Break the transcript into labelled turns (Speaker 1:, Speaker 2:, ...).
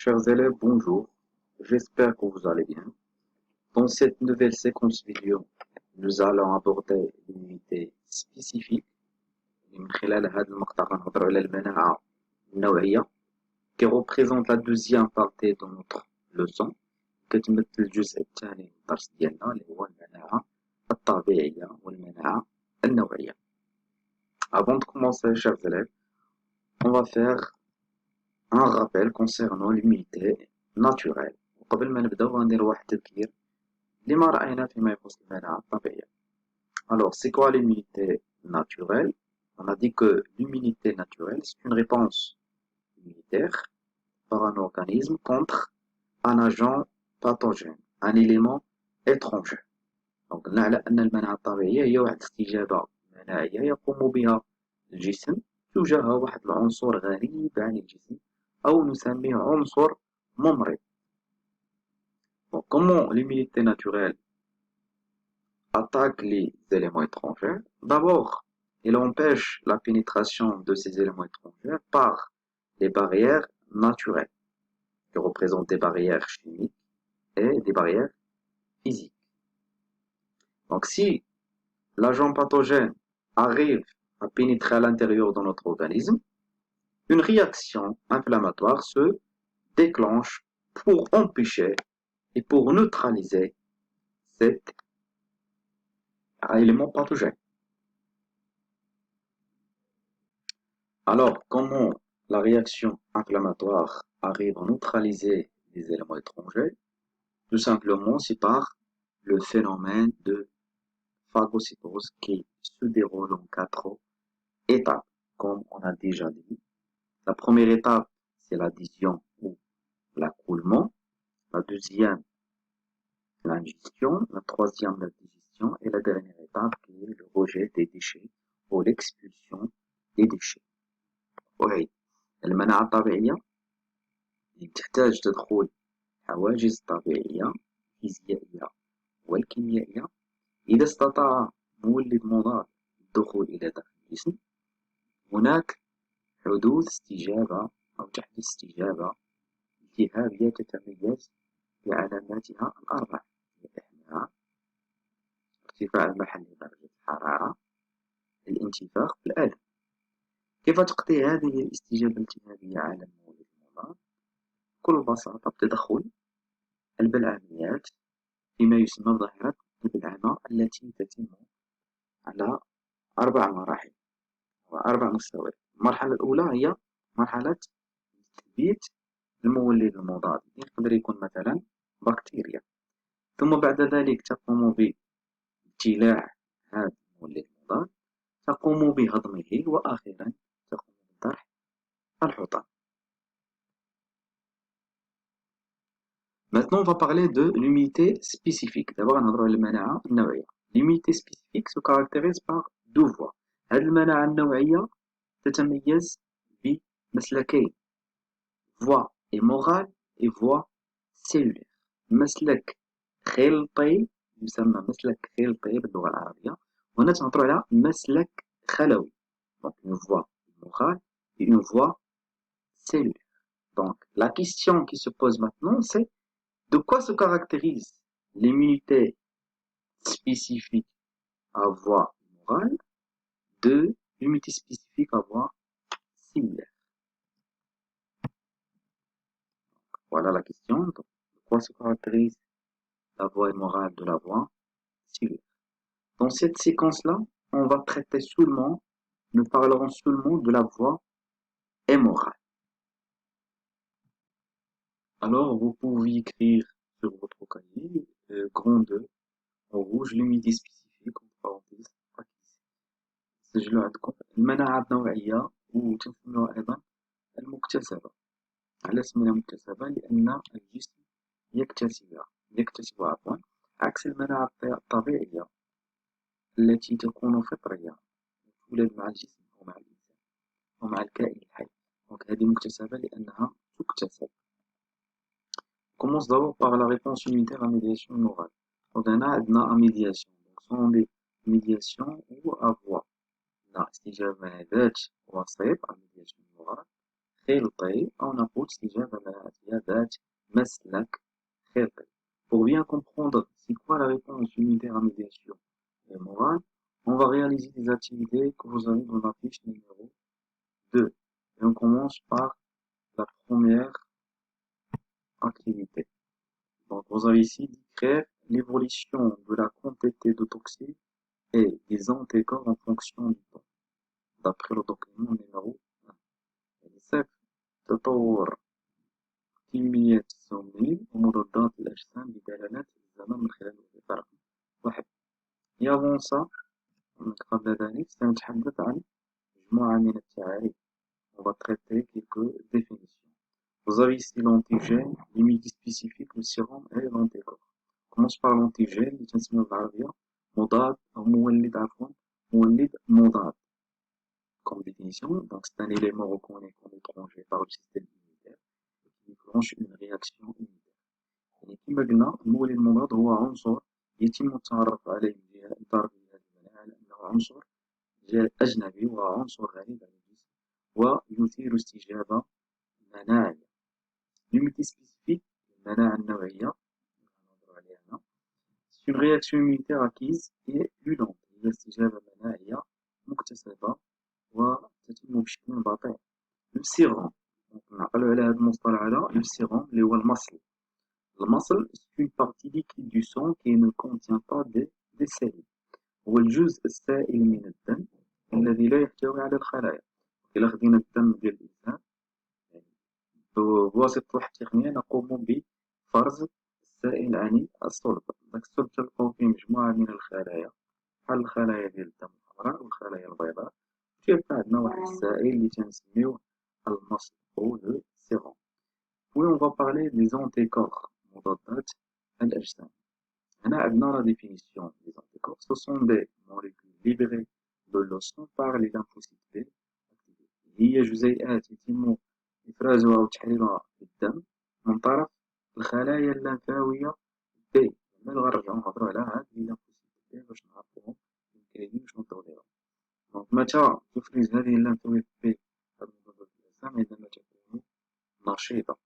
Speaker 1: Chers élèves, bonjour. J'espère que vous allez bien. Dans cette nouvelle séquence vidéo, nous allons aborder une unité spécifique من خلال هذا المقطع غنهضروا على المناعة النوعية qui représente la deuxième partie de notre leçon كتمثل الجزء الثاني من الدرس ديالنا اللي هو المناعة الطبيعية والمناعة النوعية. Avant de commencer, chers élèves, on va faire un rappel concernant l'immunité naturelle. وقبل ما نبداو غندير واحد التذكير لما رأينا فيما يخص المناعة الطبيعية. Alors, c'est quoi l'immunité naturelle? On a dit que l'immunité naturelle, c'est une réponse immunitaire par un organisme contre un agent pathogène, un élément étranger. Donc, قلنا على أن المناعة الطبيعية هي واحد الاستجابة مناعية يقوم بها الجسم تجاه واحد العنصر غريب عن الجسم أو نسميه عنصر ممرض. Donc, comment l'immunité naturelle attaque les éléments étrangers? D'abord, il empêche la pénétration de ces éléments étrangers par les barrières naturelles, qui représentent des barrières chimiques et des barrières physiques. Donc, si l'agent pathogène arrive à pénétrer à l'intérieur de notre organisme, une réaction inflammatoire se déclenche pour empêcher et pour neutraliser cet élément pathogène. Alors, comment la réaction inflammatoire arrive à neutraliser les éléments étrangers? Tout simplement, c'est par le phénomène de phagocytose qui se déroule en 4 étapes, comme on a déjà dit. La première étape, c'est l'addition ou l'accoulement. La deuxième, l'ingestion. La troisième, la digestion. Et la dernière étape, qui est le rejet des déchets ou l'expulsion des déchets. وهي المناعة الطبيعية تحتاج تدخل حواجز طبيعية فيزيائية والكيميائية. إذا استطاع مولد مضاد الدخول إلى داخل الجسم، هناك حدوث استجابة أو تحدث استجابة التهابية تتميز بعلاماتها الأربع: الإحماء، ارتفاع المحلي درجة الحرارة، الانتفاخ، الألم. كيف تقضي هذه الاستجابة الالتهابية على المولد المضاد؟ بكل بساطة بتدخل البلعميات فيما يسمى بظاهرة البلعمة التي تتم على 4 مراحل و4 مستويات. المرحلة الأولى هي مرحلة تثبيت المولد المضاد، يقدر يكون مثلا بكتيريا، ثم بعد ذلك تقوم بابتلاع هذا المولد المضاد، تقوم بهضمه، وأخيرا تقوم بطرح الحطام. Maintenant, on va parler de l'immunité spécifique. D'abord, on va المناعة النوعية. L'immunité spécifique se caractérise par 2 voies. هذه المناعة النوعية تتميز بمسلكين: voie hémorale et voie cellulaire. مسلك خلطي يسمى مسلك خلطي باللغة العربية، وهنا تنهضروا على مسلك خلوي. Donc une voie hémorale et une voie cellulaire. Donc la question qui se pose maintenant, c'est de quoi se caractérise l'immunité spécifique à voie hémorale de l'immunité spécifique à voie cellulaire? Voilà la question. Donc, de quoi se caractérise la voie hémorale de la voie cellulaire? Dans cette séquence-là, on va traiter seulement, nous parlerons seulement de la voie hémorale. Alors, vous pouvez écrire sur votre cahier, grand 2, en rouge, l'immunité spécifique, en parenthèse. سجلوا عندكم المناعة النوعية وتسميوها أيضا المكتسبة. على سمينا مكتسبة لأن الجسم يكتسبها عكس المناعة الطبيعية التي تكون فطرية تولد مع الجسم أو مع الإنسان أو مع الكائن الحي. Donc هذه مكتسبة لأنها تكتسب. Commence d'abord par la réponse immunitaire à médiation orale. Donc هنا عندنا médiation. Donc soit on dit médiation ou à voie. لا استجابة ذات وسيط à médiation orale خلطي أو نقول استجابة مناعية ذات مسلك خلطي. Pour bien comprendre c'est quoi la réponse unitaire à mes questions et morale, on va réaliser des activités que vous avez dans la fiche numéro 2. Et on commence par la première activité. Donc, vous avez ici décrire l'évolution de la quantité de toxines et des anticorps en fonction du temps, d'après le document numéro 1. يعني تطور كمية السمين ومضادات الأجسام بدلالات الزمن من خلال الوظيفة رقم واحد. Et avant ça, قبل ذلك سنتحدث عن مجموعة من التعاريف. On va traiter quelques définitions. Vous avez ici l'antigène, les multispécifiques, le sérum et l'anticorps. On commence par l'antigène اللي تنسميو بالعربية مضاد أو مولد عفوا مولد مضاد. Comme définition, donc c'est un élément reconnu comme étranger par le système immunitaire qui déclenche une réaction immunitaire. يعني كما قلنا المولد المضاد هو عنصر يتم التعرف عليه من جهة جهاز المناعة لأنه عنصر أجنبي وعنصر غريب على الجسم ويثير استجابة مناعية. L'unité spécifique, المناعة النوعية c'est une réaction immunitaire acquise et plus lente هي استجابة مناعية مكتسبة وتتم بشكل بطيء. لو سيروم نعقلوا على هذا المصطلح هذا لو سيروم اللي هو المصل. المصل c'est une partie liquide du sang qui ne contient pas des cellules. هو الجزء السائل من الدم الذي لا يحتوي على الخلايا. إلا خدينا الدم ديال الإنسان بواسطة واحد التقنية نقوم بفرز السائل عن الصلب. داك الصلب تلقاو فيه مجموعة من الخلايا بحال الخلايا ديال الدم الحمراء والخلايا البيضاء. كيبقى عندنا واحد السائل اللي تنسميوه المصل أو لو سيروم. Puis on va parler des anticorps مضادات الأجسام. هنا عندنا la définition des anticorps. Ce sont des molécules libérées de le sang par les lymphocytes B activés. هي جزيئات يتم إفرازها وتحليلها في الدم من طرف الخلايا اللمفاوية B. ملي غنرجعو نهضرو على هاد لي ليمفوسيت B باش نعرفوهم كاينين شنو نديرو ليهم. دونك متى تفرز هذه اللمفاوية B هاد المضادات الأجسام عندما تكون نشيطة.